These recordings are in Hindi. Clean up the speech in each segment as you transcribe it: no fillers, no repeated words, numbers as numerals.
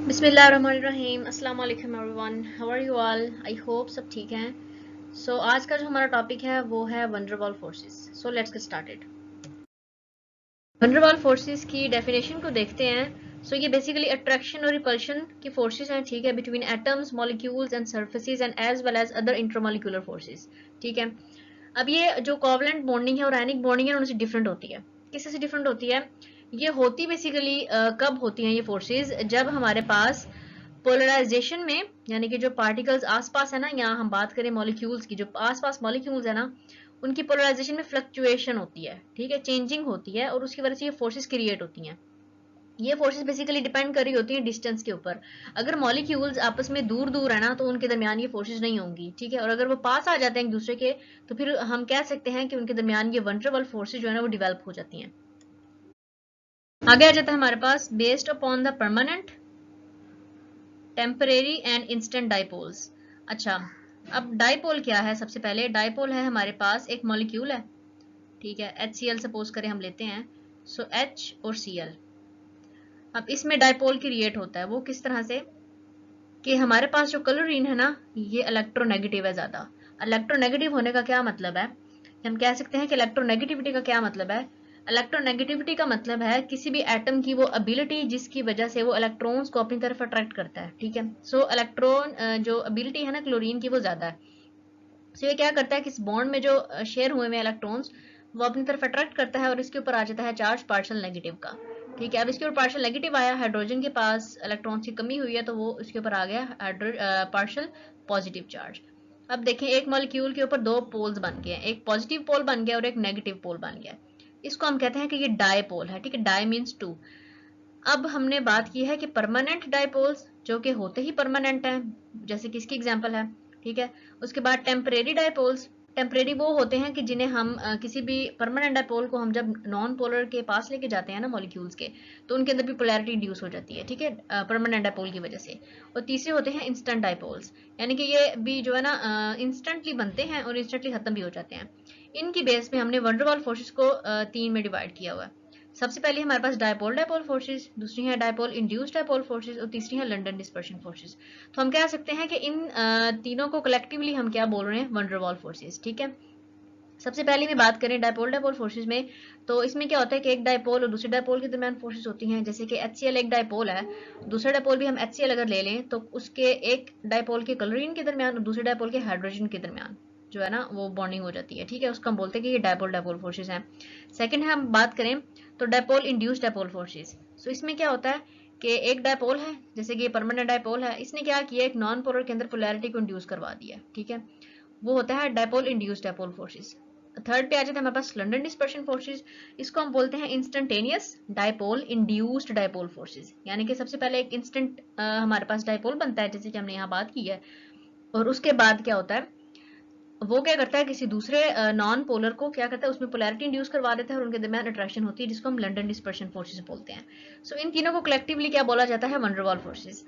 बिस्मिल्लाहिर्रहमानिर्रहीम। अस्सलाम वालेकुम everyone, how are you all? I hope सब ठीक हैं। आज का जो हमारा टॉपिक है वो है van der Waals forces. Let's get started. Van der Waals forces की डेफिनेशन को देखते हैं। ये बेसिकली अट्रैक्शन और रिपल्शन की फोर्सेस हैं, ठीक है, between atoms, molecules and surfaces and as well as other intermolecular forces, ठीक है। अब ये जो कोवलेंट बॉन्डिंग है और आयनिक बॉन्डिंग है उनसे डिफरेंट होती है। किससे से डिफरेंट होती है? ये होती बेसिकली कब होती हैं ये फोर्सेस? जब हमारे पास पोलराइजेशन में, यानी कि जो पार्टिकल्स आसपास है ना, यहाँ हम बात करें मॉलिक्यूल्स की, जो आसपास मॉलिक्यूल्स है ना, उनकी पोलराइजेशन में फ्लक्चुएशन होती है, ठीक है, चेंजिंग होती है, और उसकी वजह से ये फोर्सेस क्रिएट होती हैं। ये फोर्सेस बेसिकली डिपेंड कर रही होती हैं डिस्टेंस के ऊपर। अगर मॉलिक्यूल्स आपस में दूर दूर है ना तो उनके दरमियान ये फोर्सेस नहीं होंगी, ठीक है, और अगर वो पास आ जाते हैं एक दूसरे के तो फिर हम कह सकते हैं कि उनके दरमियान ये वंडरवॉल फोर्सेस जो है ना वो डेवलप हो जाती हैं। आगे आ जाता है हमारे पास based upon the permanent, temporary and instant dipoles. अच्छा, अब डाइपोल क्या है? सबसे पहले डाइपोल है हमारे पास एक मॉलिक्यूल है, ठीक है, HCl सपोज करें हम लेते हैं। H और Cl, अब इसमें डाइपोल क्रिएट होता है। वो किस तरह से कि हमारे पास जो क्लोरीन है ना ये इलेक्ट्रोनेगेटिव है ज्यादा। इलेक्ट्रोनेगेटिव होने का क्या मतलब है? हम कह सकते हैं कि इलेक्ट्रोनेगेटिविटी का क्या मतलब है? इलेक्ट्रोनेगेटिविटी का मतलब है किसी भी एटम की वो एबिलिटी जिसकी वजह से वो इलेक्ट्रॉन्स को अपनी तरफ अट्रैक्ट करता है, ठीक है। इलेक्ट्रॉन जो एबिलिटी है ना क्लोरीन की वो ज्यादा है। ये क्या करता है कि इस बॉन्ड में जो शेयर हुए हुए इलेक्ट्रॉन्स वो अपनी तरफ अट्रैक्ट करता है और इसके ऊपर आ जाता है चार्ज पार्शियल नेगेटिव का, ठीक है। अब इसके ऊपर पार्शियल नेगेटिव आया, हाइड्रोजन के पास इलेक्ट्रॉन्स की कमी हुई है तो वो इसके ऊपर आ गया पार्शियल पॉजिटिव चार्ज। अब देखें, एक मॉलिक्यूल के ऊपर दो पोल्स बन गए, एक पॉजिटिव पोल बन गया और एक नेगेटिव पोल बन गया। इसको हम कहते हैं कि ये डायपोल है, ठीक है, डाई मीन्स टू। अब हमने बात की है कि परमानेंट डायपोल्स जो कि होते ही परमानेंट हैं, जैसे कि इसकी एग्जांपल है, ठीक है। उसके बाद टेम्परेरी डायपोल्स, टेम्परेरी वो होते हैं कि जिन्हें हम किसी भी परमानेंट डायपोल को हम जब नॉन पोलर के पास लेके जाते हैं ना मॉलिक्यूल्स के, तो उनके अंदर भी पोलैरिटी इंड्यूस हो जाती है, ठीक है, परमानेंट डायपोल की वजह से। और तीसरे होते हैं इंस्टेंट डायपोल्स, यानी कि ये भी जो है ना इंस्टेंटली बनते हैं और इंस्टेंटली खत्म भी हो जाते हैं। इनकी बेस पे हमने वंडरवॉल फोर्सेस को तीन में डिवाइड किया हुआ है। सबसे पहले हमारे पास डायपोल डायपोल फोर्सेस, दूसरी है डायपोल इंड्यूस्ड डायपोल फोर्सेस और तीसरी है लंडन डिस्पर्शन फोर्सेस। तो हम कह सकते हैं कि इन तीनों को कलेक्टिवली हम क्या बोल रहे हैं? वंडरवॉल फोर्सेस, ठीक है। सबसे पहले में बात करें डायपोल डायपोल फोर्सेस में, तो इसमें क्या होता है कि एक डायपोल और दूसरे डायपोल के दरमियान फोर्सेस होती हैं। जैसे कि HCl एक डायपोल है, दूसरा डायपोल भी हम HCl अगर ले लें तो उसके एक डायपोल के क्लोरीन के दरमियान और दूसरे डायपोल के हाइड्रोजन के दरमियान जो है ना वो बॉन्डिंग हो जाती है, ठीक है। उसको हम बोलते हैं कि ये डायपोल डायपोल फोर्सेस हैं। सेकंड है, हम बात करें तो डायपोल इंड्यूस्ड डायपोल फोर्सेस। इसमें क्या होता है कि एक डायपोल है, जैसे कि ये परमानेंट डायपोल है, इसने क्या किया, एक नॉन पोलर के अंदर पोलैरिटी को इंड्यूस करवा दिया, ठीक है, वो होता है dipole induced dipole forces. Third पे आ जाते हैं हमारे पास लंडन डिस्पर्शन फोर्सेस। इसको हम बोलते हैं instantaneous dipole induced dipole forces, यानी कि सबसे पहले एक इंस्टेंट हमारे पास डायपोल बनता है जैसे कि हमने यहाँ बात की है, और उसके बाद क्या होता है, वो क्या करता है किसी दूसरे नॉन पोलर को क्या करता है, उसमें पोलैरिटी इंड्यूस करवा देता है और उनके दरमियान अट्रैक्शन होती है, जिसको हम लंडन डिस्पर्शन फोर्सेस बोलते हैं। इन तीनों को कलेक्टिवली क्या बोला जाता है? Van der Waals forces.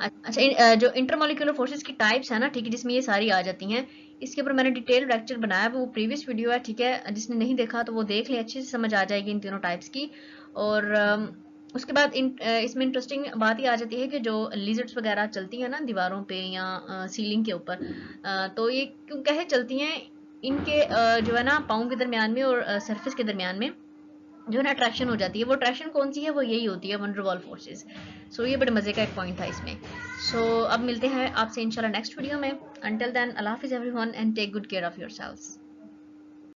अच्छा, जो इंटरमोलिकुलर फोर्सेस की टाइप्स है ना, ठीक है, जिसमें ये सारी आ जाती हैं, इसके ऊपर मैंने डिटेल लेक्चर बनाया है, वो प्रीवियस वीडियो है, ठीक है, जिसने नहीं देखा तो वो देख ले, अच्छे से समझ आ जाएगी इन तीनों टाइप्स की। और उसके बाद इसमें इंटरेस्टिंग बात ही आ जाती है कि जो लिजर्ड्स वगैरह चलती हैं ना दीवारों पे या सीलिंग के ऊपर, तो ये क्यों कैसे चलती हैं? इनके जो है ना पाँव के दरमियान में और सरफेस के दरमियान में जो है ना अट्रैक्शन हो जाती है। वो अट्रैक्शन कौन सी है? वो यही होती है, वंडरवॉल फोर्सेस। ये बड़े मजे का एक पॉइंट था इसमें। अब मिलते हैं आपसे इंशाल्लाह नेक्स्ट वीडियो में। अंटिल देन, अल्लाह हाफिज everyone and take good care of yourselves.